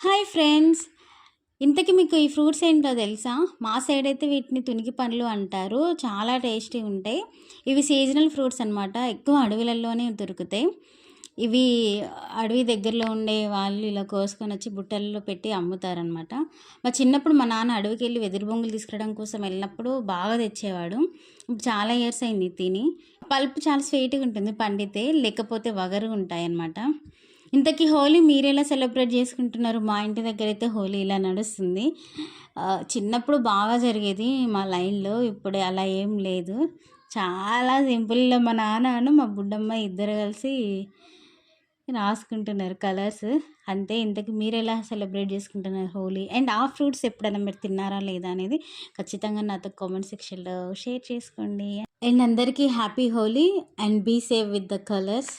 Hi friends. ఇంతకీ మీకు ఈ ఫ్రూట్స్ ఏంటో తెలుసా? మా సైడ్ అయితే వీటిని తునికి పండ్లు అంటారు. చాలా టేస్టీ ఉంటాయి. ఇవి సీజనల్ ఫ్రూట్స్ అనమాట. ఎక్కువ అడవులలోనే దొరుకుతాయి. ఇవి అడవి దగ్గరలో ఉండే వాళ్ళు ఇలా కోసుకొని వచ్చి బుట్టల్లో పెట్టి అమ్ముతారనమాట. మా చిన్నప్పుడు మా నాన్న అడవికి వెళ్ళి వెదురు బొంగులు తీసుకురావడం కోసం వెళ్ళినప్పుడు బాగా తెచ్చేవాడు. ఇప్పుడు చాలా ఇయర్స్ అయింది తిని. పల్ప్ చాలా స్వీట్గా ఉంటుంది పండితే, లేకపోతే వగరు ఉంటాయన్నమాట. ఇంతకీ హోలీ మీరెలా సెలబ్రేట్ చేసుకుంటున్నారు? మా ఇంటి దగ్గర అయితే హోలీ ఇలా నడుస్తుంది. చిన్నప్పుడు బాగా జరిగేది మా లైన్లో. ఇప్పుడు అలా ఏం లేదు. చాలా సింపుల్గా మా నాన్నను మా బుడ్డమ్మ ఇద్దరు కలిసి రాసుకుంటున్నారు కలర్స్. అంతే. ఇంతకీ మీరెలా సెలబ్రేట్ చేసుకుంటున్నారు హోలీ? అండ్ ఆ ఫ్రూట్స్ ఎప్పుడైనా మీరు తిన్నారా లేదా అనేది ఖచ్చితంగా నాతో కామెంట్ సెక్షన్లో షేర్ చేసుకోండి. అండ్ అందరికీ happy Holi and be safe with the colours.